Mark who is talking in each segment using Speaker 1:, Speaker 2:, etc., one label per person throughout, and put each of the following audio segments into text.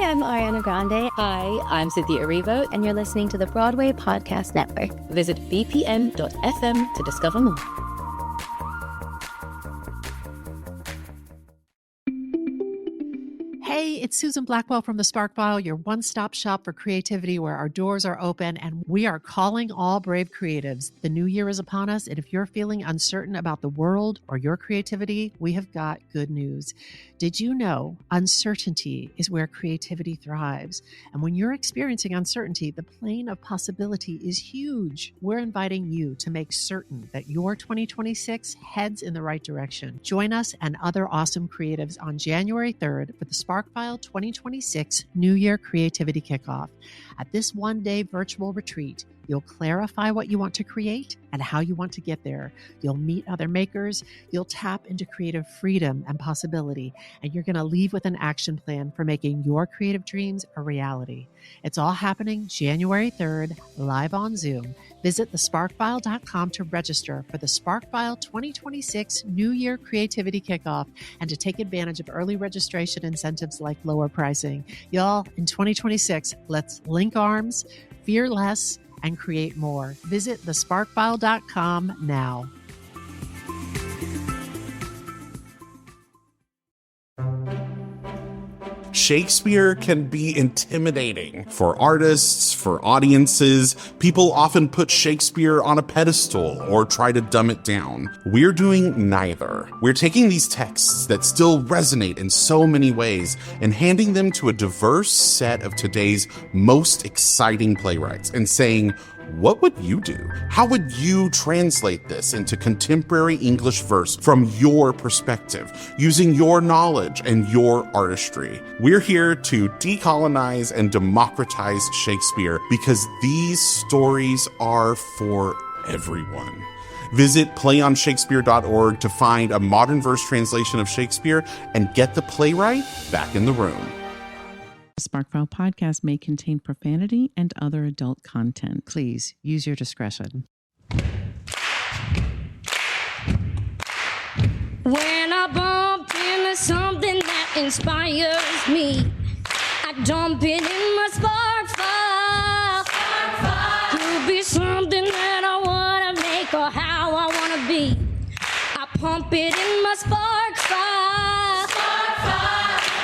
Speaker 1: I'm Ariana Grande.
Speaker 2: Hi, I'm Cynthia Erivo.
Speaker 1: And you're listening to the Broadway Podcast Network.
Speaker 2: Visit bpm.fm to discover more.
Speaker 3: Hey, it's Susan Blackwell from The Spark File, your one-stop shop for creativity where our doors are open and we are calling all brave creatives. The new year is upon us, and if you're feeling uncertain about the world or your creativity, we have got good news. Did you know uncertainty is where creativity thrives? And when you're experiencing uncertainty, the plane of possibility is huge. We're inviting you to make certain that your 2026 heads in the right direction. Join us and other awesome creatives on January 3rd for the SparkFile 2026 New Year Creativity Kickoff. At this one-day virtual retreat, you'll clarify what you want to create and how you want to get there. You'll meet other makers, you'll tap into creative freedom and possibility, and you're going to leave with an action plan for making your creative dreams a reality. It's all happening January 3rd, live on Zoom. Visit thesparkfile.com to register for the SparkFile 2026 New Year Creativity Kickoff and to take advantage of early registration incentives like lower pricing. Y'all, in 2026, let's link arms, fear less, and create more. Visit thesparkfile.com now.
Speaker 4: Shakespeare can be intimidating for artists, for audiences. People often put Shakespeare on a pedestal or try to dumb it down. We're doing neither. We're taking these texts that still resonate in so many ways and handing them to a diverse set of today's most exciting playwrights and saying, what would you do? How would you translate this into contemporary English verse from your perspective, using your knowledge and your artistry? We're here to decolonize and democratize Shakespeare because these stories are for everyone. Visit playonshakespeare.org to find a modern verse translation of Shakespeare and get the playwright back in the room.
Speaker 5: The SparkFile podcast may contain profanity and other adult content.
Speaker 3: Please use your discretion.
Speaker 6: When I bump into something that inspires me, I dump it in my spark file. Could be something that I want to make or how I want to be. I pump it in my spark file.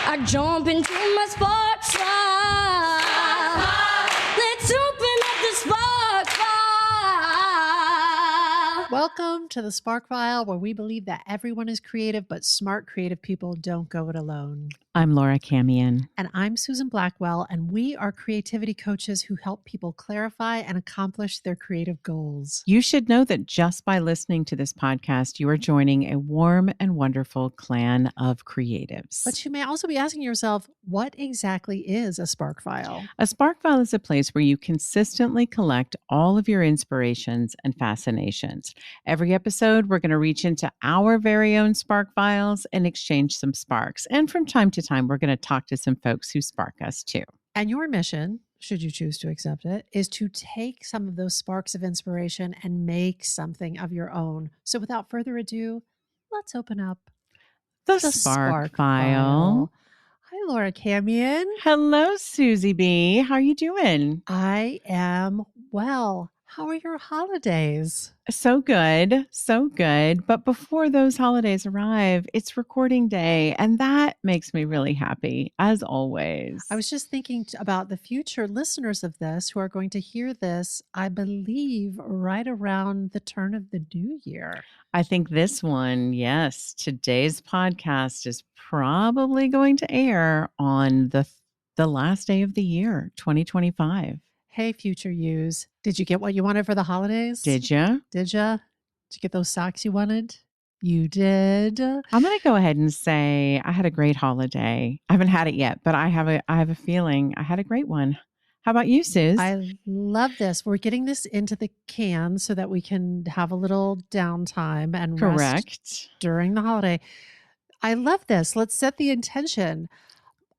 Speaker 6: I jump into my spark file. Let's open up the spark file.
Speaker 3: Welcome to the Spark File, where we believe that everyone is creative, but smart creative people don't go it alone.
Speaker 5: I'm Laura Camion.
Speaker 3: And I'm Susan Blackwell, and we are creativity coaches who help people clarify and accomplish their creative goals.
Speaker 5: You should know that just by listening to this podcast, you are joining a warm and wonderful clan of creatives.
Speaker 3: But you may also be asking yourself, what exactly is a Spark File?
Speaker 5: A Spark File is a place where you consistently collect all of your inspirations and fascinations. Every episode, we're going to reach into our very own Spark Files and exchange some sparks. And from time to time, we're going to talk to some folks who spark us too.
Speaker 3: And your mission, should you choose to accept it, is to take some of those sparks of inspiration and make something of your own. So without further ado, let's open up
Speaker 5: the Spark File.
Speaker 3: Hi, Laura Camion.
Speaker 5: Hello, Susie B. How are you doing?
Speaker 3: I am well. How are your holidays?
Speaker 5: So good, so good. But before those holidays arrive, it's recording day, and that makes me really happy, as always.
Speaker 3: I was just thinking about the future listeners of this who are going to hear this, I believe, right around the turn of the new year.
Speaker 5: I think this one, yes, today's podcast is probably going to air on the last day of the year, 2025.
Speaker 3: Hey, future yous. Did you get what you wanted for the holidays?
Speaker 5: Did you?
Speaker 3: Did you? Did you get those socks you wanted? You did.
Speaker 5: I'm going to go ahead and say I had a great holiday. I haven't had it yet, but I have a feeling I had a great one. How about you, Suze?
Speaker 3: I love this. We're getting this into the can so that we can have a little downtime and rest during the holiday. I love this. Let's set the intention.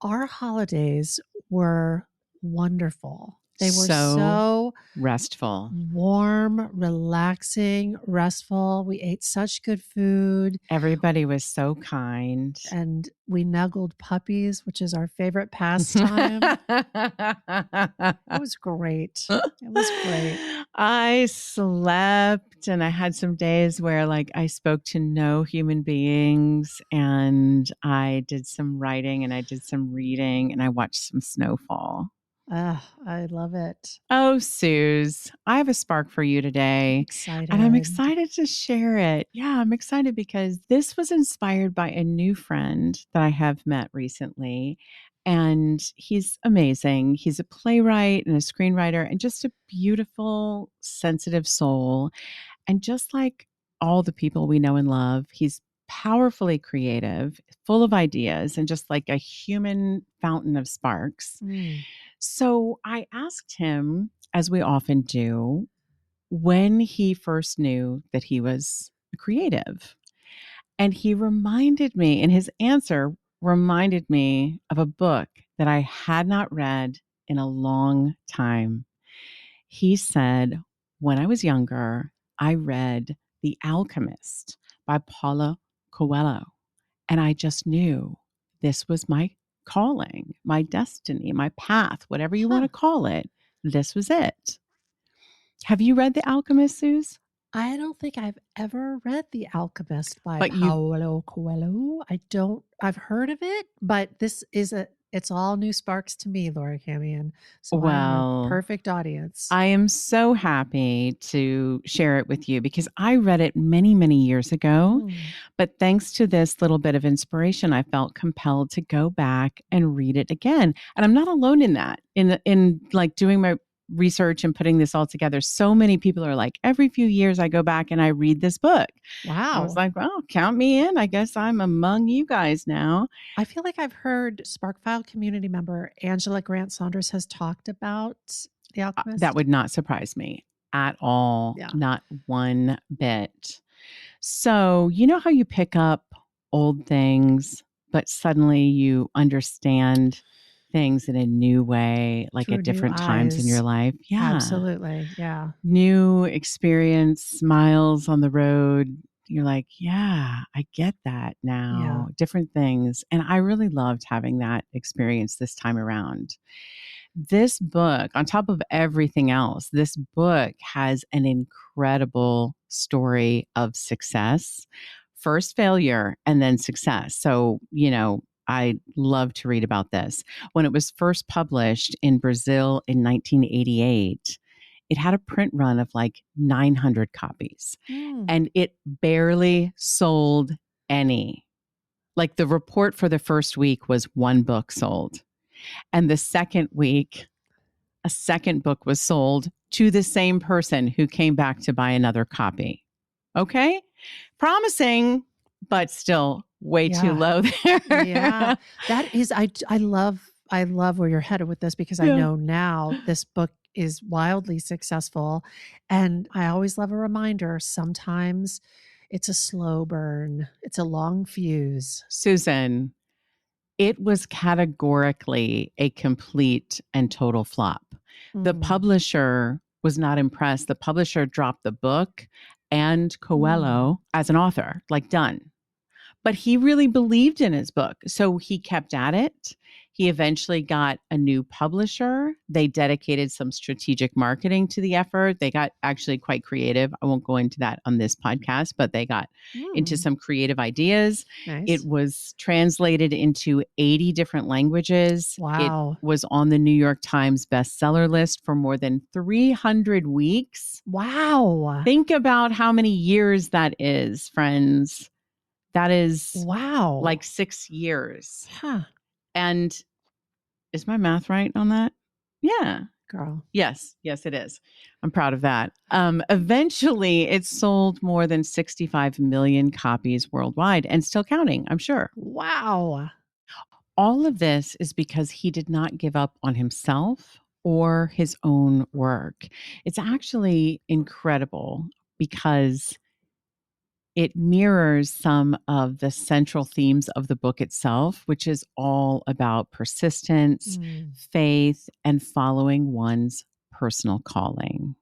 Speaker 3: Our holidays were wonderful. They were so
Speaker 5: restful,
Speaker 3: warm, relaxing, restful. We ate such good food.
Speaker 5: Everybody was so kind.
Speaker 3: And we nuggled puppies, which is our favorite pastime. It was great. It was great.
Speaker 5: I slept, and I had some days where I spoke to no human beings, and I did some writing and I did some reading and I watched some snowfall.
Speaker 3: I love it.
Speaker 5: Oh, Suze, I have a spark for you today.
Speaker 3: Excited.
Speaker 5: And I'm excited to share it. Yeah, I'm excited because this was inspired by a new friend that I have met recently. And he's amazing. He's a playwright and a screenwriter and just a beautiful, sensitive soul. And just like all the people we know and love, he's powerfully creative, full of ideas, and just like a human fountain of sparks. So I asked him, as we often do, when he first knew that he was a creative. And he reminded me, and his answer reminded me of a book that I had not read in a long time. He said, when I was younger, I read The Alchemist by Paulo Coelho. And I just knew this was my calling, my destiny, my path, whatever you want to call it. This was it. Have you read The Alchemist, Suze?
Speaker 3: I don't think I've ever read The Alchemist by Paulo Coelho. I've heard of it, but it's all new sparks to me, Laura Camion. So I'm a perfect audience.
Speaker 5: I am so happy to share it with you because I read it many, many years ago. But thanks to this little bit of inspiration, I felt compelled to go back and read it again. And I'm not alone in that. In doing my research and putting this all together, so many people are like, every few years I go back and I read this book.
Speaker 3: Wow.
Speaker 5: I was like, well, count me in. I guess I'm among you guys now.
Speaker 3: I feel like I've heard Sparkfile community member Angela Grant Saunders has talked about The Alchemist.
Speaker 5: That would not surprise me at all.
Speaker 3: Yeah.
Speaker 5: Not one bit. So, you know how you pick up old things, but suddenly you understand things in a new way, like
Speaker 3: Through
Speaker 5: at different
Speaker 3: new
Speaker 5: times in
Speaker 3: eyes.
Speaker 5: your life. Yeah.
Speaker 3: Absolutely. Yeah.
Speaker 5: New experience, miles on the road. You're like, yeah, I get that now.
Speaker 3: Yeah.
Speaker 5: Different things. And I really loved having that experience this time around. This book, on top of everything else, this book has an incredible story of success. First failure and then success. So, I love to read about this. When it was first published in Brazil in 1988, it had a print run of 900 copies and it barely sold any. The report for the first week was one book sold. And the second week, a second book was sold to the same person who came back to buy another copy. Okay? Promising, but still way too low there.
Speaker 3: Yeah. That is, I love where you're headed with this because I know now this book is wildly successful. And I always love a reminder. Sometimes it's a slow burn. It's a long fuse.
Speaker 5: Susan, it was categorically a complete and total flop. The publisher was not impressed. The publisher dropped the book and Coelho as an author, done. But he really believed in his book. So he kept at it. He eventually got a new publisher. They dedicated some strategic marketing to the effort. They got actually quite creative. I won't go into that on this podcast, but they got into some creative ideas.
Speaker 3: Nice.
Speaker 5: It was translated into 80 different languages.
Speaker 3: Wow.
Speaker 5: It was on the New York Times bestseller list for more than 300 weeks.
Speaker 3: Wow.
Speaker 5: Think about how many years that is, friends. That is 6 years.
Speaker 3: Huh.
Speaker 5: And is my math right on that? Yeah.
Speaker 3: Girl.
Speaker 5: Yes, it is. I'm proud of that. Eventually, it sold more than 65 million copies worldwide and still counting, I'm sure.
Speaker 3: Wow.
Speaker 5: All of this is because he did not give up on himself or his own work. It's actually incredible because It mirrors some of the central themes of the book itself, which is all about persistence, faith, and following one's personal calling.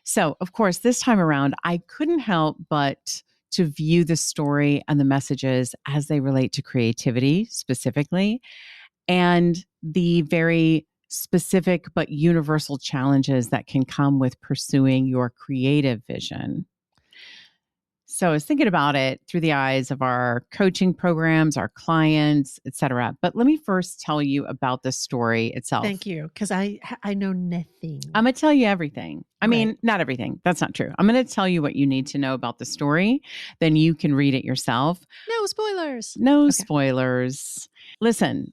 Speaker 5: So, of course, this time around, I couldn't help but to view the story and the messages as they relate to creativity specifically, and the very specific but universal challenges that can come with pursuing your creative vision. So I was thinking about it through the eyes of our coaching programs, our clients, et cetera. But let me first tell you about the story itself.
Speaker 3: Thank you, because I know nothing.
Speaker 5: I'm going to tell you everything. I
Speaker 3: Right.
Speaker 5: mean, not everything. That's not true. I'm going to tell you what you need to know about the story. Then you can read it yourself.
Speaker 3: No spoilers.
Speaker 5: No
Speaker 3: Okay.
Speaker 5: spoilers. Listen,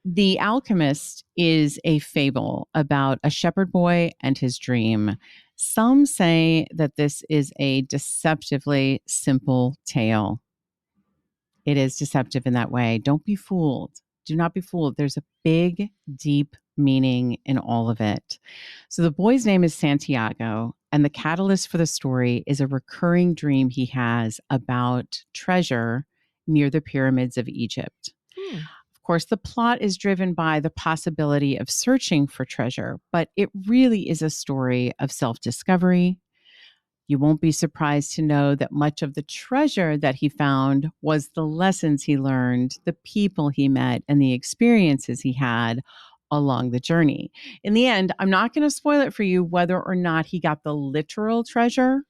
Speaker 5: The Alchemist is a fable about a shepherd boy and his dream. Some say that this is a deceptively simple tale. It is deceptive in that way. Don't be fooled. Do not be fooled. There's a big, deep meaning in all of it. So the boy's name is Santiago, and the catalyst for the story is a recurring dream he has about treasure near the pyramids of Egypt. Of course, the plot is driven by the possibility of searching for treasure, but it really is a story of self-discovery. You won't be surprised to know that much of the treasure that he found was the lessons he learned, the people he met, and the experiences he had along the journey. In the end, I'm not going to spoil it for you whether or not he got the literal treasure,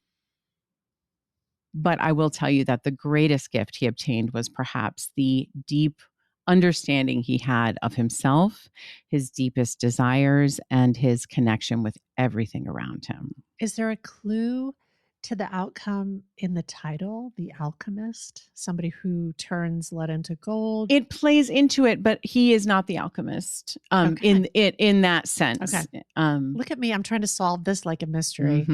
Speaker 5: but I will tell you that the greatest gift he obtained was perhaps the deep understanding he had of himself, his deepest desires, and his connection with everything around him.
Speaker 3: Is there a clue to the outcome in the title, The Alchemist? Somebody who turns lead into gold?
Speaker 5: It plays into it, but he is not the alchemist
Speaker 3: Okay.
Speaker 5: in that sense.
Speaker 3: Okay. Look at me. I'm trying to solve this like a mystery.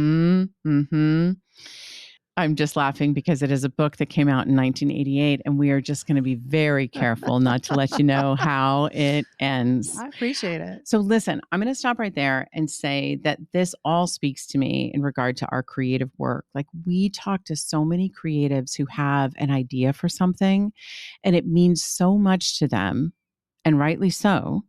Speaker 5: I'm just laughing because it is a book that came out in 1988, and we are just going to be very careful not to let you know how it ends.
Speaker 3: I appreciate it.
Speaker 5: So listen, I'm going to stop right there and say that this all speaks to me in regard to our creative work. Like, we talk to so many creatives who have an idea for something, and it means so much to them, and rightly so,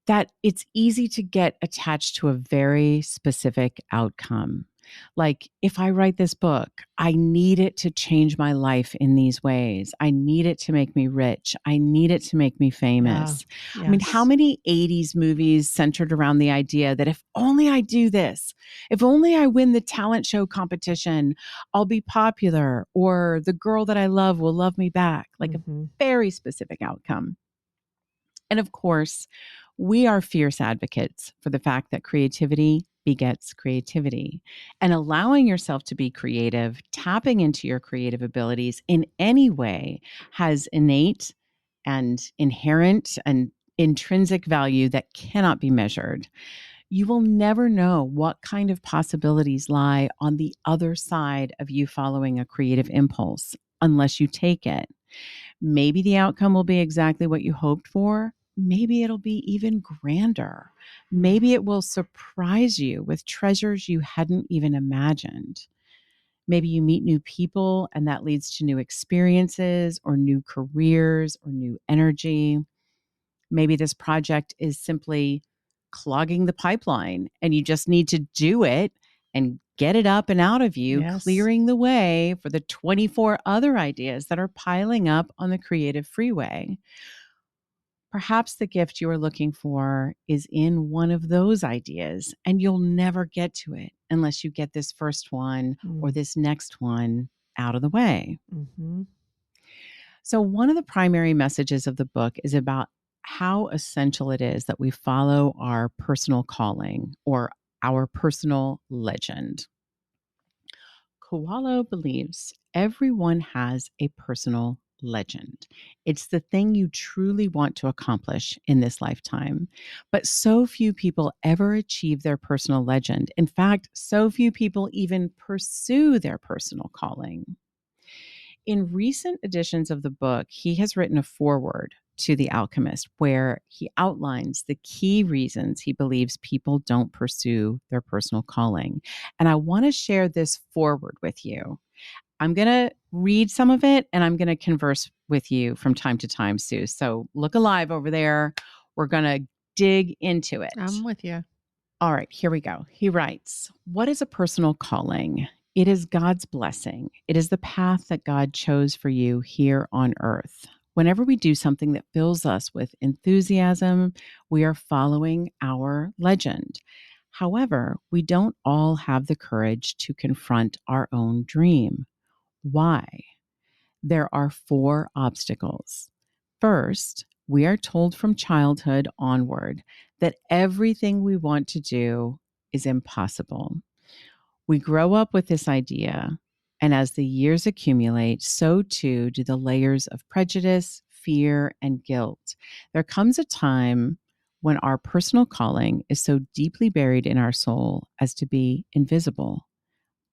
Speaker 5: that it's easy to get attached to a very specific outcome. Like, if I write this book, I need it to change my life in these ways. I need it to make me rich. I need it to make me famous.
Speaker 3: Yeah.
Speaker 5: I mean,
Speaker 3: Yes.
Speaker 5: how many 80s movies centered around the idea that if only I do this, if only I win the talent show competition, I'll be popular, or the girl that I love will love me back. Like a very specific outcome. And of course, we are fierce advocates for the fact that creativity begets creativity, and allowing yourself to be creative, tapping into your creative abilities in any way has innate and inherent and intrinsic value that cannot be measured. You will never know what kind of possibilities lie on the other side of you following a creative impulse unless you take it. Maybe the outcome will be exactly what you hoped for. Maybe it'll be even grander. Maybe it will surprise you with treasures you hadn't even imagined. Maybe you meet new people and that leads to new experiences or new careers or new energy. Maybe this project is simply clogging the pipeline and you just need to do it and get it up and out of you,
Speaker 3: Yes.
Speaker 5: clearing the way for the 24 other ideas that are piling up on the creative freeway. Perhaps the gift you are looking for is in one of those ideas, and you'll never get to it unless you get this first one or this next one out of the way. So one of the primary messages of the book is about how essential it is that we follow our personal calling or our personal legend. Koalo believes everyone has a personal legend. It's the thing you truly want to accomplish in this lifetime. But so few people ever achieve their personal legend. In fact, so few people even pursue their personal calling. In recent editions of the book, he has written a foreword to The Alchemist, where he outlines the key reasons he believes people don't pursue their personal calling. And I want to share this forward with you. I'm going to read some of it and I'm going to converse with you from time to time, Sue. So look alive over there. We're going to dig into it.
Speaker 3: I'm with you.
Speaker 5: All right, here we go. He writes, "What is a personal calling? It is God's blessing. It is the path that God chose for you here on earth. Whenever we do something that fills us with enthusiasm, we are following our legend. However, we don't all have the courage to confront our own dream. Why? There are 4 obstacles. First, we are told from childhood onward that everything we want to do is impossible. We grow up with this idea, and as the years accumulate, so too do the layers of prejudice, fear, and guilt. There comes a time when our personal calling is so deeply buried in our soul as to be invisible,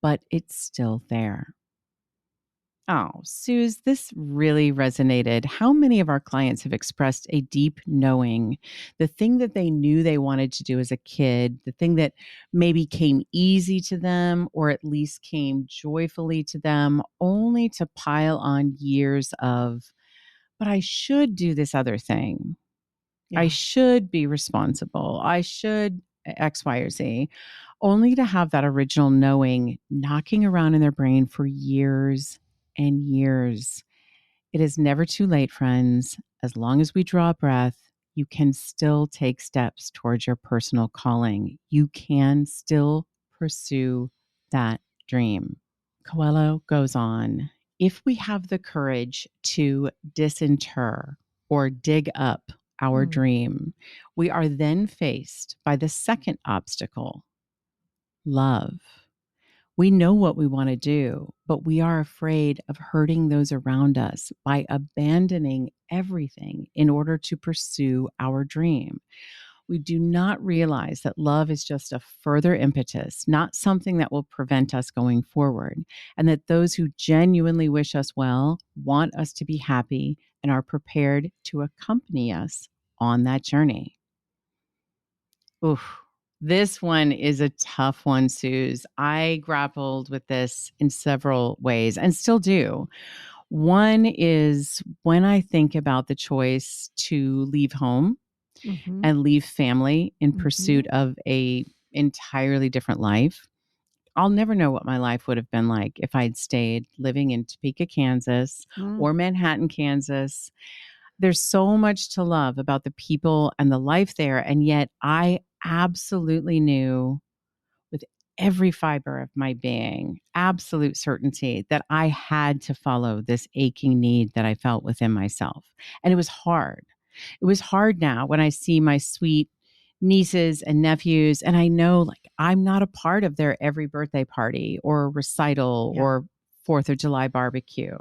Speaker 5: but it's still there." Oh, Suze, this really resonated. How many of our clients have expressed a deep knowing, the thing that they knew they wanted to do as a kid, the thing that maybe came easy to them or at least came joyfully to them, only to pile on years of, but I should do this other thing. I should be responsible. I should X, Y, or Z, only to have that original knowing knocking around in their brain for years and years. It is never too late, friends. As long as we draw a breath, you can still take steps towards your personal calling. You can still pursue that dream. Coelho goes on, "If we have the courage to disinter or dig up our dream, we are then faced by the second obstacle, love. We know what we want to do, but we are afraid of hurting those around us by abandoning everything in order to pursue our dream. We do not realize that love is just a further impetus, not something that will prevent us going forward, and that those who genuinely wish us well want us to be happy and are prepared to accompany us on that journey." Oof. This one is a tough one, Suze. I grappled with this in several ways and still do. One is when I think about the choice to leave home and leave family in pursuit of a entirely different life. I'll never know what my life would have been like if I'd stayed living in Topeka, Kansas or Manhattan, Kansas. There's so much to love about the people and the life there. And yet I absolutely knew with every fiber of my being, absolute certainty that I had to follow this aching need that I felt within myself. And it was hard. It was hard now when I see my sweet nieces and nephews, and I know like I'm not a part of their every birthday party or recital or 4th of July barbecue.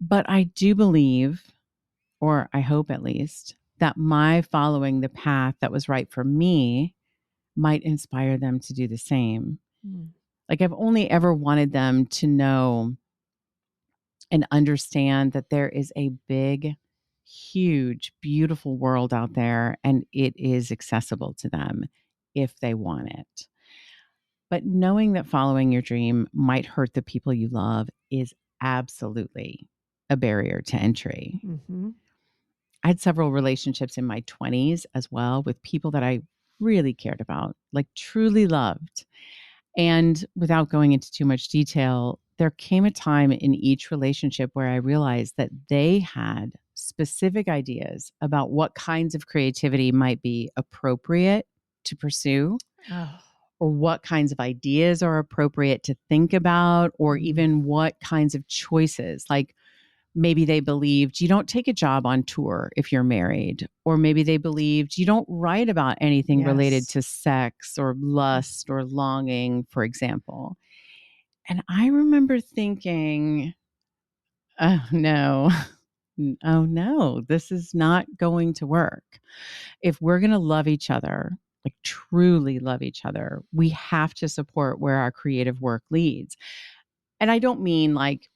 Speaker 5: But I do believe, or I hope at least, that my following the path that was right for me might inspire them to do the same. Like I've only ever wanted them to know and understand that there is a big, huge, beautiful world out there and it is accessible to them if they want it. But knowing that following your dream might hurt the people you love is absolutely a barrier to entry. I had several relationships in my 20s as well with people that I really cared about, like truly loved. And without going into too much detail, there came a time in each relationship where I realized that they had specific ideas about what kinds of creativity might be appropriate to pursue, or what kinds of ideas are appropriate to think about, or even what kinds of choices. Like maybe they believed you don't take a job on tour if you're married, or maybe they believed you don't write about anything related to sex or lust or longing, for example. And I remember thinking, oh no, oh no, this is not going to work. If we're going to love each other, like truly love each other, we have to support where our creative work leads. And I don't mean like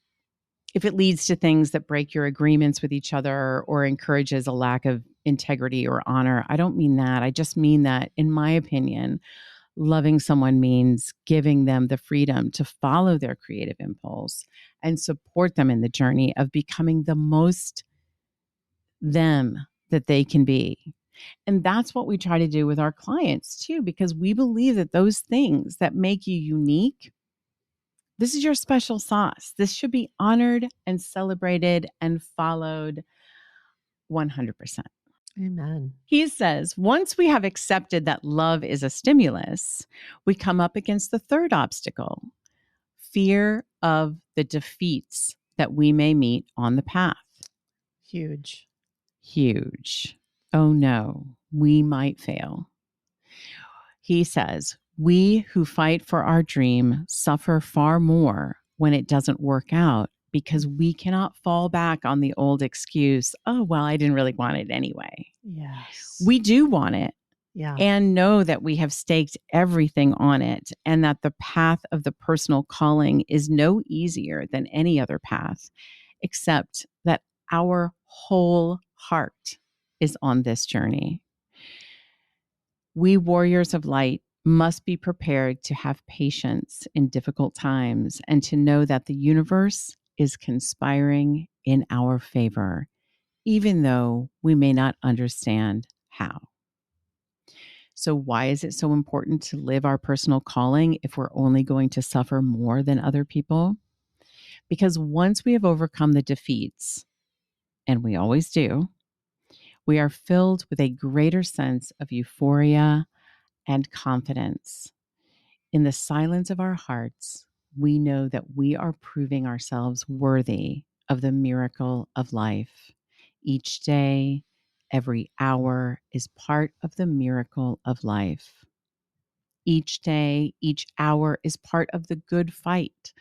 Speaker 5: if it leads to things that break your agreements with each other or encourages a lack of integrity or honor. I don't mean that. I just mean that, in my opinion, loving someone means giving them the freedom to follow their creative impulse and support them in the journey of becoming the most them that they can be. And that's what we try to do with our clients too, because we believe that those things that make you unique, this is your special sauce. This should be honored and celebrated and followed 100%.
Speaker 3: Amen.
Speaker 5: He says, once we have accepted that love is a stimulus, we come up against the third obstacle, fear of the defeats that we may meet on the path.
Speaker 3: Huge.
Speaker 5: Huge. Oh no, we might fail. He says, we who fight for our dream suffer far more when it doesn't work out because we cannot fall back on the old excuse, oh, well, I didn't really want it anyway.
Speaker 3: Yes.
Speaker 5: We do want it.
Speaker 3: Yeah.
Speaker 5: And know that we have staked everything on it and that the path of the personal calling is no easier than any other path, except that our whole heart is on this journey. We warriors of light must be prepared to have patience in difficult times and to know that the universe is conspiring in our favor, even though we may not understand how. So why is it so important to live our personal calling if we're only going to suffer more than other people? Because once we have overcome the defeats, and we always do, we are filled with a greater sense of euphoria and confidence. In the silence of our hearts, we know that we are proving ourselves worthy of the miracle of life. Each day, every hour is part of the miracle of life. Each day, each hour is part of the good fight.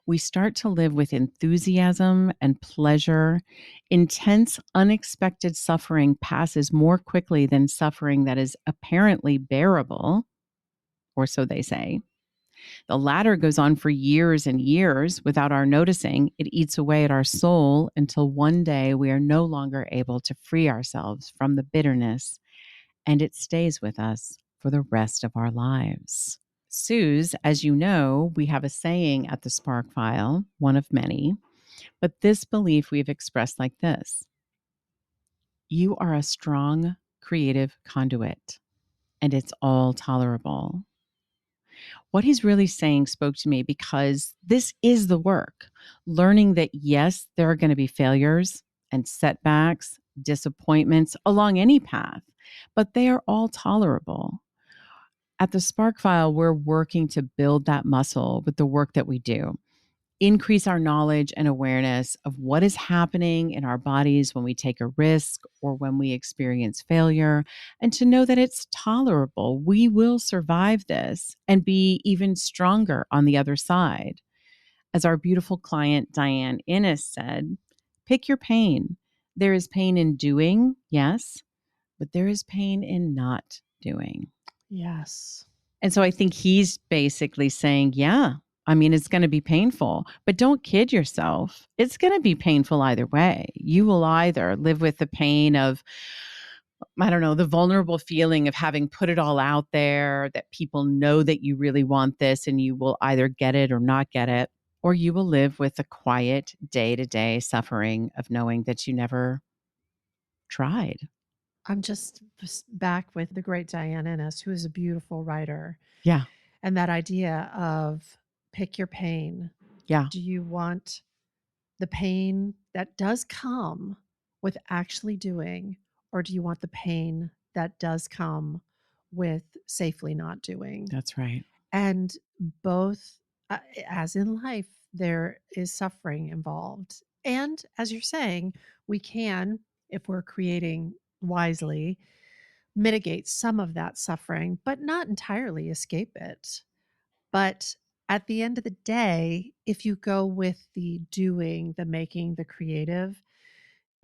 Speaker 5: We start to live with enthusiasm and pleasure. Intense, unexpected suffering passes more quickly than suffering that is apparently bearable, or so they say. The latter goes on for years and years without our noticing. It eats away at our soul until one day we are no longer able to free ourselves from the bitterness, and it stays with us for the rest of our lives. Suze, as you know, we have a saying at the Spark File, one of many, but this belief we've expressed like this: you are a strong, creative conduit, and it's all tolerable. What he's really saying spoke to me because this is the work. Learning that, yes, there are going to be failures and setbacks, disappointments along any path, but they are all tolerable. At the Spark File, we're working to build that muscle with the work that we do. Increase our knowledge and awareness of what is happening in our bodies when we take a risk or when we experience failure, and to know that it's tolerable. We will survive this and be even stronger on the other side. As our beautiful client Diane Innes said, pick your pain. There is pain in doing, yes, but there is pain in not doing.
Speaker 3: Yes.
Speaker 5: And so I think he's basically saying, yeah, I mean, it's going to be painful, but don't kid yourself. It's going to be painful either way. You will either live with the pain of, I don't know, the vulnerable feeling of having put it all out there, that people know that you really want this and you will either get it or not get it, or you will live with the quiet day-to-day suffering of knowing that you never tried.
Speaker 3: I'm just back with the great Diane Innes, who is a beautiful writer.
Speaker 5: Yeah.
Speaker 3: And that idea of pick your pain.
Speaker 5: Yeah.
Speaker 3: Do you want the pain that does come with actually doing, or do you want the pain that does come with safely not doing?
Speaker 5: That's right.
Speaker 3: And both, as in life, there is suffering involved. And as you're saying, we can, if we're creating wisely, mitigate some of that suffering, but not entirely escape it. But at the end of the day, if you go with the doing, the making, the creative,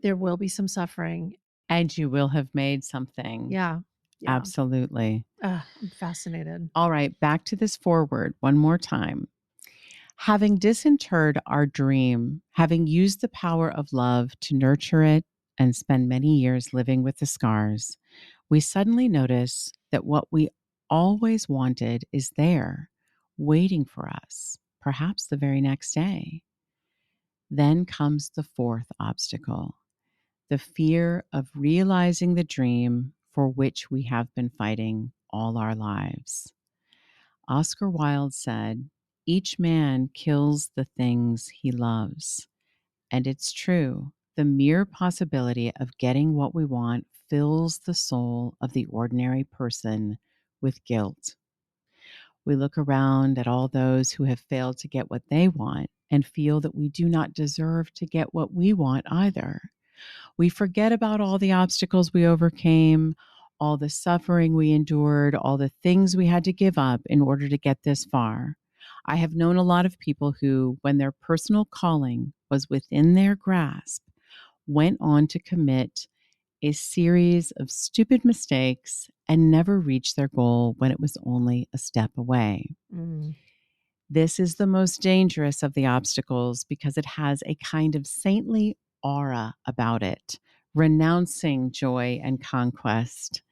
Speaker 3: there will be some suffering.
Speaker 5: And you will have made something.
Speaker 3: Yeah. Yeah.
Speaker 5: Absolutely.
Speaker 3: I'm fascinated.
Speaker 5: All right, back to this foreword one more time. Having disinterred our dream, having used the power of love to nurture it and spend many years living with the scars, we suddenly notice that what we always wanted is there, waiting for us, perhaps the very next day. Then comes the fourth obstacle, the fear of realizing the dream for which we have been fighting all our lives. Oscar Wilde said, "Each man kills the things he loves." And it's true. The mere possibility of getting what we want fills the soul of the ordinary person with guilt. We look around at all those who have failed to get what they want and feel that we do not deserve to get what we want either. We forget about all the obstacles we overcame, all the suffering we endured, all the things we had to give up in order to get this far. I have known a lot of people who, when their personal calling was within their grasp, went on to commit a series of stupid mistakes and never reached their goal when it was only a step away. This is the most dangerous of the obstacles because it has a kind of saintly aura about it, renouncing joy and conquest.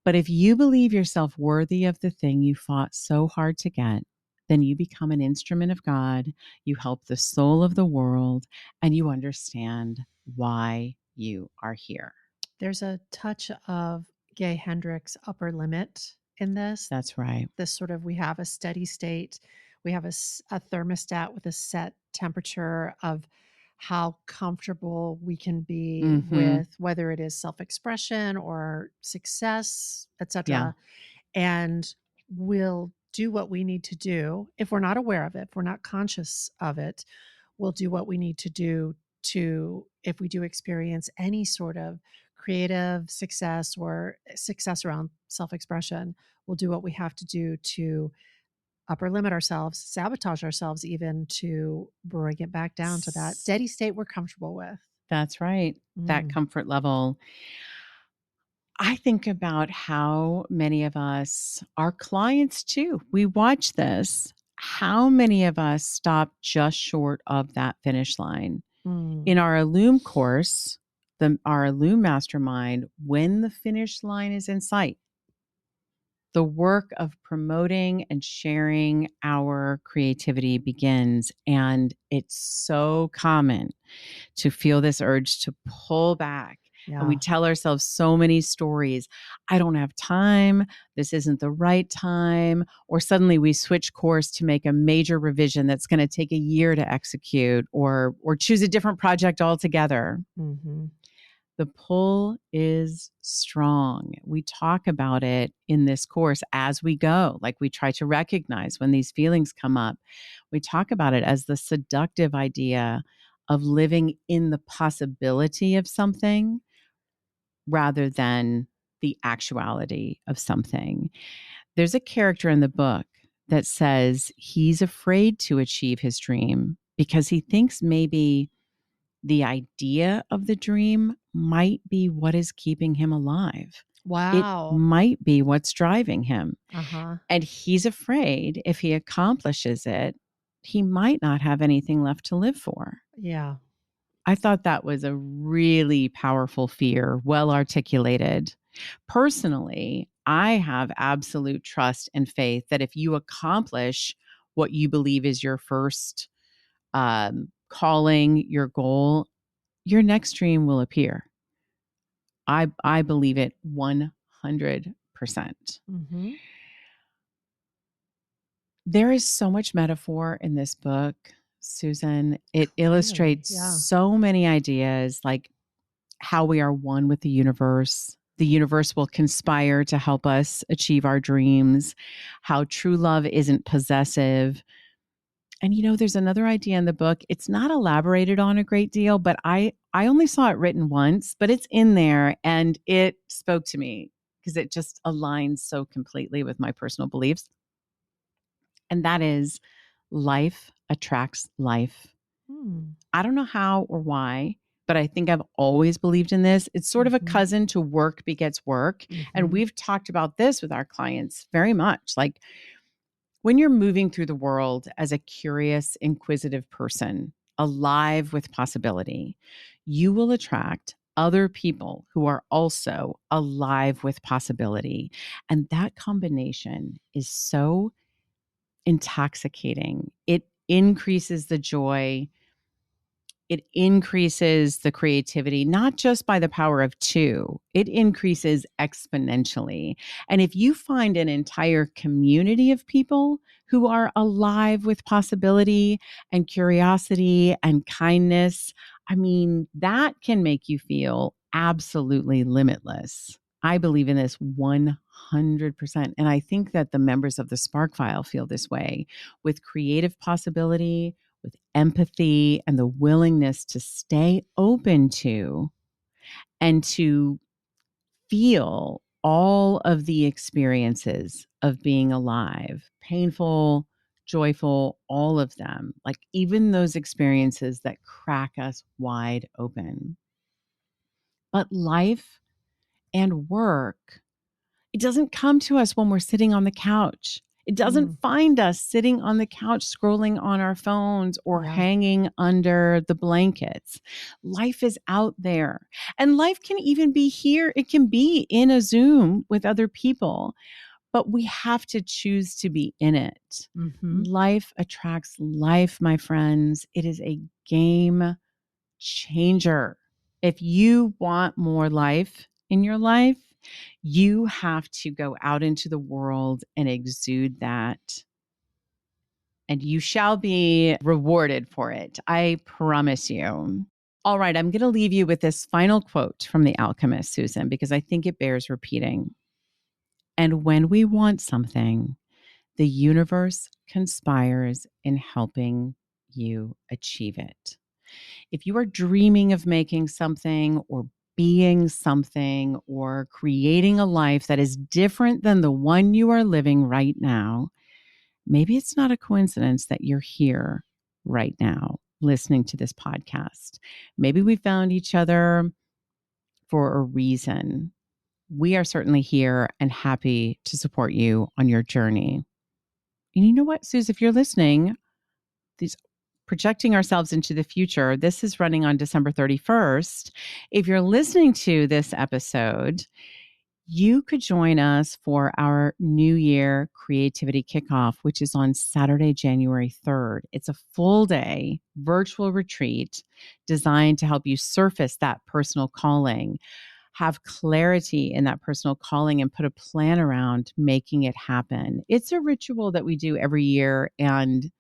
Speaker 5: But if you believe yourself worthy of the thing you fought so hard to get, then you become an instrument of God, you help the soul of the world, and you understand why you are here.
Speaker 3: There's a touch of Gay Hendricks' upper limit in this.
Speaker 5: That's right.
Speaker 3: This sort of, we have a steady state, we have a thermostat with a set temperature of how comfortable we can be with whether it is self-expression or success, etc. And we'll do what we need to do. If we're not aware of it, if we're not conscious of it, we'll do what we need to do to, if we do experience any sort of creative success or success around self-expression, we'll do what we have to do to upper limit ourselves, sabotage ourselves even, to bring it back down to that steady state we're comfortable with.
Speaker 5: That's right. That comfort level. I think about how many of us, our clients too, we watch this. How many of us stop just short of that finish line? In our Illume course, our Illume Mastermind, when the finish line is in sight, the work of promoting and sharing our creativity begins. And it's so common to feel this urge to pull back. And we tell ourselves so many stories. I don't have time. This isn't the right time. Or suddenly we switch course to make a major revision that's going to take a year to execute, or choose a different project altogether. The pull is strong. We talk about it in this course as we go. Like, we try to recognize when these feelings come up. We talk about it as the seductive idea of living in the possibility of something rather than the actuality of something. There's a character in the book that says he's afraid to achieve his dream because he thinks maybe the idea of the dream might be what is keeping him alive.
Speaker 3: Wow.
Speaker 5: It might be what's driving him. And he's afraid if he accomplishes it, he might not have anything left to live for.
Speaker 3: Yeah.
Speaker 5: I thought that was a really powerful fear, well articulated. Personally, I have absolute trust and faith that if you accomplish what you believe is your first calling, your goal, your next dream will appear. I believe it 100%. There is so much metaphor in this book, Susan. It illustrates so many ideas, like how we are one with the universe. The universe will conspire to help us achieve our dreams, how true love isn't possessive. And, there's another idea in the book. It's not elaborated on a great deal, but I only saw it written once, but it's in there and it spoke to me because it just aligns so completely with my personal beliefs. And that is, life attracts life. I don't know how or why, but I think I've always believed in this. It's sort of a cousin to work begets work. And we've talked about this with our clients very much. Like, When you're moving through the world as a curious, inquisitive person, alive with possibility, you will attract other people who are also alive with possibility. And that combination is so intoxicating. It increases the joy, it increases the creativity, not just by the power of two, it increases exponentially. And if you find an entire community of people who are alive with possibility and curiosity and kindness, I mean, that can make you feel absolutely limitless. I believe in this 100%. And I think that the members of the Spark File feel this way with creative possibility, with empathy, and the willingness to stay open to and to feel all of the experiences of being alive, painful, joyful, all of them, like even those experiences that crack us wide open. But life and work, it doesn't come to us when we're sitting on the couch. It doesn't find us sitting on the couch scrolling on our phones or hanging under the blankets. Life is out there. And life can even be here. It can be in a Zoom with other people, but we have to choose to be in it. Life attracts life, my friends. It is a game changer. If you want more life in your life, you have to go out into the world and exude that. And you shall be rewarded for it. I promise you. All right, I'm going to leave you with this final quote from The Alchemist, Susan, because I think it bears repeating. And when we want something, the universe conspires in helping you achieve it. If you are dreaming of making something or being something or creating a life that is different than the one you are living right now, maybe it's not a coincidence that you're here right now listening to this podcast. Maybe we found each other for a reason. We are certainly here and happy to support you on your journey. And you know what, Suze, if you're listening, these projecting ourselves into the future, this is running on December 31st. If you're listening to this episode, you could join us for our New Year Creativity Kickoff, which is on Saturday, January 3rd. It's a full day virtual retreat designed to help you surface that personal calling, have clarity in that personal calling, and put a plan around making it happen. It's a ritual that we do every year, and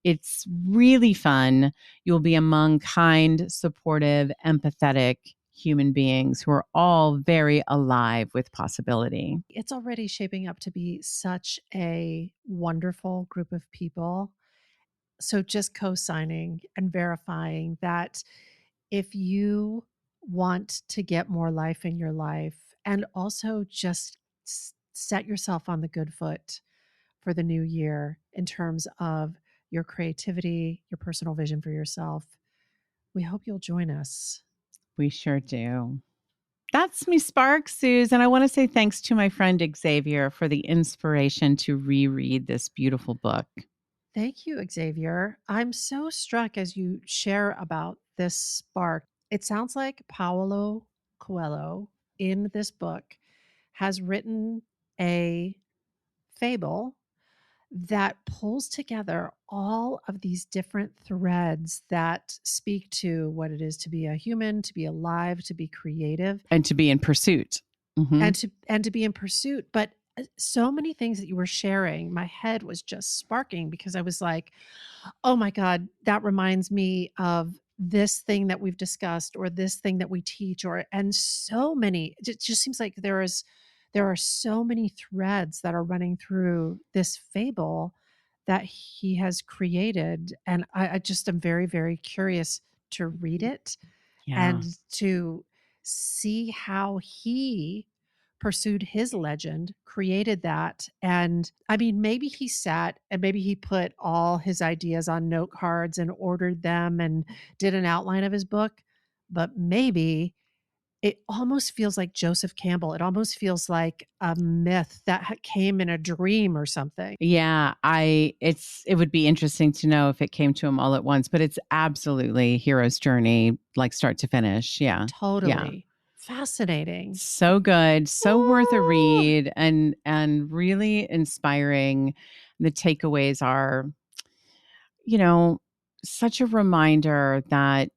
Speaker 5: it's really fun. You'll be among kind, supportive, empathetic human beings who are all very alive with possibility.
Speaker 3: It's already shaping up to be such a wonderful group of people. So just co-signing and verifying that if you want to get more life in your life and also just set yourself on the good foot for the new year in terms of your creativity, your personal vision for yourself, we hope you'll join us.
Speaker 5: We sure do. That's me, Spark, Suze. And I want to say thanks to my friend Xavier for the inspiration to reread this beautiful book.
Speaker 3: Thank you, Xavier. I'm so struck as you share about this spark. It sounds like Paulo Coelho in this book has written a fable that pulls together all of these different threads that speak to what it is to be a human, to be alive, to be creative,
Speaker 5: and to be in pursuit.
Speaker 3: and to be in pursuit. But so many things that you were sharing, my head was just sparking because I was like, oh my God, that reminds me of this thing that we've discussed or this thing that we teach, and so many. It just seems like there are so many threads that are running through this fable that he has created. And I just am very, very curious to read it and to see how he pursued his legend, created that. And I mean, maybe he sat and maybe he put all his ideas on note cards and ordered them and did an outline of his book, but maybe it almost feels like Joseph Campbell. It almost feels like a myth that came in a dream or something.
Speaker 5: Yeah, it would be interesting to know if it came to him all at once, but it's absolutely hero's journey, like start to finish. Yeah.
Speaker 3: Totally.
Speaker 5: Yeah.
Speaker 3: Fascinating.
Speaker 5: So good, so worth a read and really inspiring. The takeaways are, such a reminder that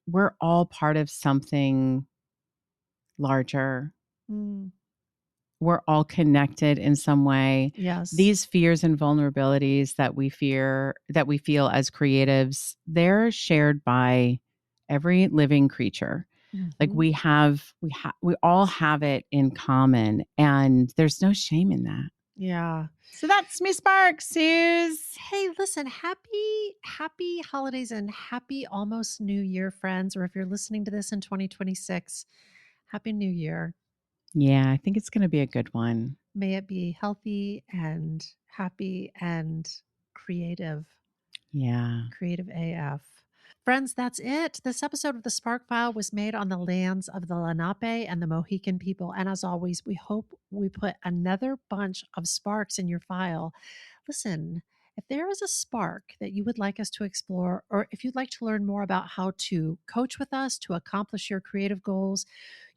Speaker 5: we're all part of something larger.
Speaker 3: Mm,
Speaker 5: We're all connected in some way.
Speaker 3: yes.
Speaker 5: These fears and vulnerabilities that we feel as creatives, they're shared by every living creature. Like
Speaker 3: Mhm.
Speaker 5: we all have it in common, and there's no shame in that.
Speaker 3: Yeah.
Speaker 5: So that's me, Sparks, Suze.
Speaker 3: Hey, listen, happy holidays and happy almost New Year, friends. Or if you're listening to this in 2026, happy New Year.
Speaker 5: Yeah, I think it's going to be a good one.
Speaker 3: May it be healthy and happy and creative.
Speaker 5: Yeah.
Speaker 3: Creative AF. Friends, that's it. This episode of The Spark File was made on the lands of the Lenape and the Mohican people. And as always, we hope we put another bunch of sparks in your file. Listen, if there is a spark that you would like us to explore, or if you'd like to learn more about how to coach with us to accomplish your creative goals,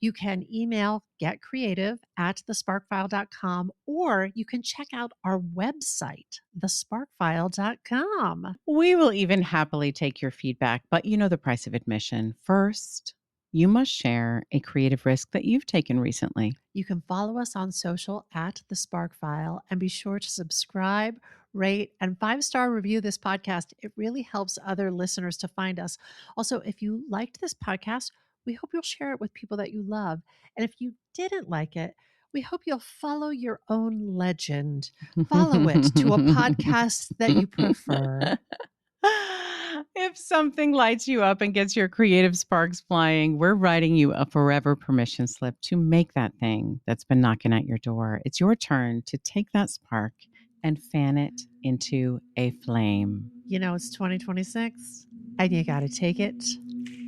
Speaker 3: you can email getcreative@thesparkfile.com, or you can check out our website, thesparkfile.com.
Speaker 5: We will even happily take your feedback, but you know the price of admission. First, you must share a creative risk that you've taken recently.
Speaker 3: You can follow us on social @thesparkfile, and be sure to subscribe, rate, and 5-star review this podcast. It really helps other listeners to find us. Also, if you liked this podcast, we hope you'll share it with people that you love. And if you didn't like it, we hope you'll follow your own legend. Follow it to a podcast that you prefer.
Speaker 5: If something lights you up and gets your creative sparks flying, we're writing you a forever permission slip to make that thing that's been knocking at your door. It's your turn to take that spark and fan it into a flame.
Speaker 3: You know, it's 2026, and you got to take it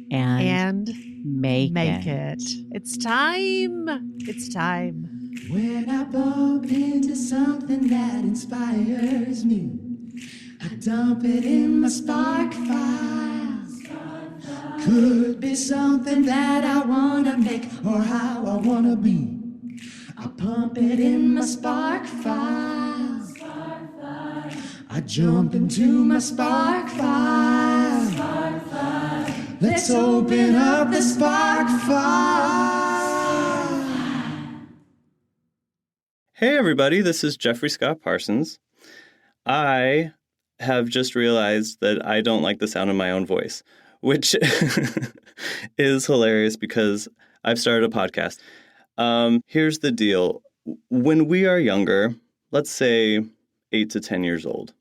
Speaker 5: And make
Speaker 3: it. It's time. It's time.
Speaker 7: When I bump into something that inspires me, I dump it in my spark file. Could be something that I want to make or how I want to be. I pump it in my spark file. I jump into my spark file. Let's open up the spark file.
Speaker 8: Hey everybody, this is Jeffrey Scott Parsons. I have just realized that I don't like the sound of my own voice, which is hilarious because I've started a podcast. Here's the deal. When we are younger, let's say 8 to 10 years old,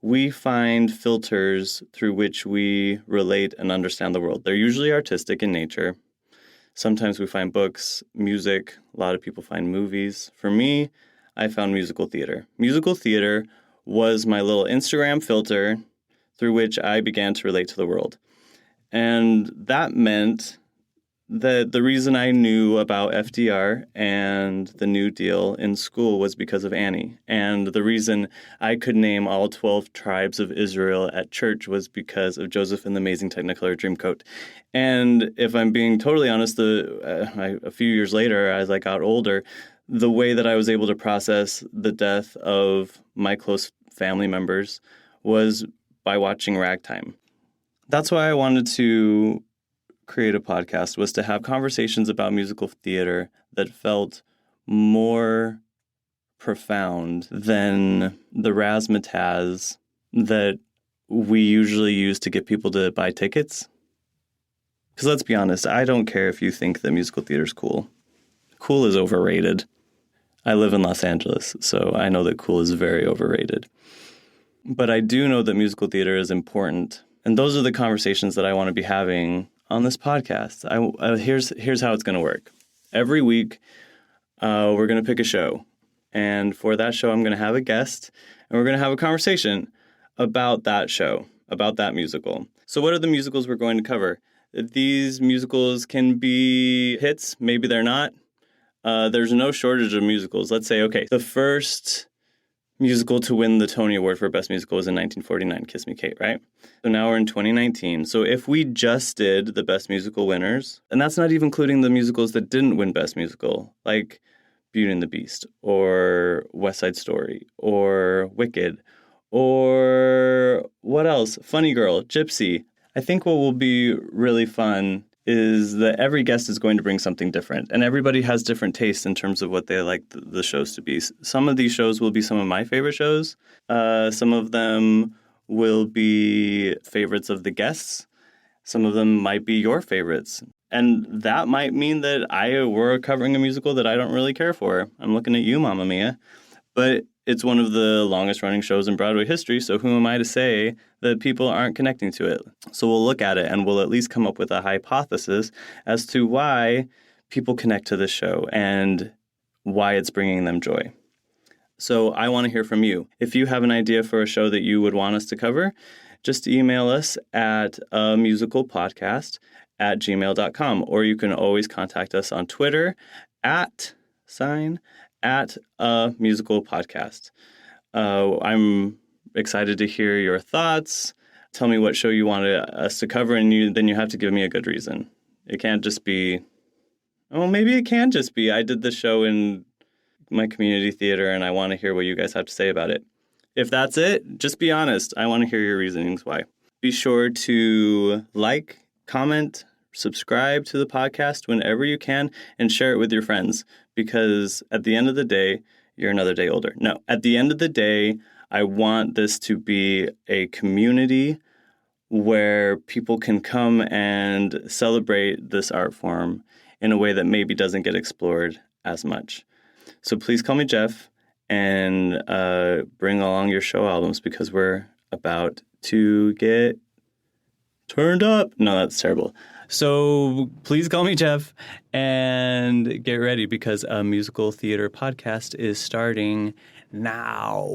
Speaker 8: we find filters through which we relate and understand the world. They're usually artistic in nature. Sometimes we find books, music. A lot of people find movies. For me, I found musical theater. Musical theater was my little Instagram filter through which I began to relate to the world. And that meant that the reason I knew about FDR and the New Deal in school was because of Annie. And the reason I could name all 12 tribes of Israel at church was because of Joseph and the Amazing Technicolor Dreamcoat. And if I'm being totally honest, a few years later, as I got older, the way that I was able to process the death of my close family members was by watching Ragtime. That's why I wanted to create a podcast, was to have conversations about musical theater that felt more profound than the razzmatazz that we usually use to get people to buy tickets. Because let's be honest, I don't care if you think that musical theater is cool. Cool is overrated. I live in Los Angeles, so I know that cool is very overrated. But I do know that musical theater is important. And those are the conversations that I want to be having on this podcast. Here's how it's going to work. Every week, we're going to pick a show. And for that show, I'm going to have a guest. And we're going to have a conversation about that show, about that musical. So what are the musicals we're going to cover? These musicals can be hits, maybe they're not. There's no shortage of musicals. Let's say, okay, the first musical to win the Tony Award for Best Musical was in 1949, Kiss Me Kate, right? So now we're in 2019. So if we just did the Best Musical winners, and that's not even including the musicals that didn't win Best Musical, like Beauty and the Beast, or West Side Story, or Wicked, or what else? Funny Girl, Gypsy. I think what will be really fun is that every guest is going to bring something different, and everybody has different tastes in terms of what they like the shows to be. Some of these shows will be some of my favorite shows. Some of them will be favorites of the guests. Some of them might be your favorites. And that might mean that we're covering a musical that I don't really care for. I'm looking at you, Mamma Mia. But it's one of the longest running shows in Broadway history, so who am I to say that people aren't connecting to it? So we'll look at it and we'll at least come up with a hypothesis as to why people connect to this show and why it's bringing them joy. So I want to hear from you. If you have an idea for a show that you would want us to cover, just email us at amusicalpodcast@gmail.com, or you can always contact us on Twitter at a musical podcast. I'm excited to hear your thoughts. Tell me what show you wanted us to cover, and then you have to give me a good reason. It can't just be, maybe it can just be, I did the show in my community theater and I want to hear what you guys have to say about it. If that's it, just be honest. I want to hear your reasonings why. Be sure to like, comment, subscribe to the podcast whenever you can, and share it with your friends, because at the end of the day, you're another day older. No, at the end of the day, I want this to be a community where people can come and celebrate this art form in a way that maybe doesn't get explored as much. So please call me Jeff and bring along your show albums, because we're about to get turned up. No, that's terrible. So please call me Jeff and get ready, because a musical theater podcast is starting now.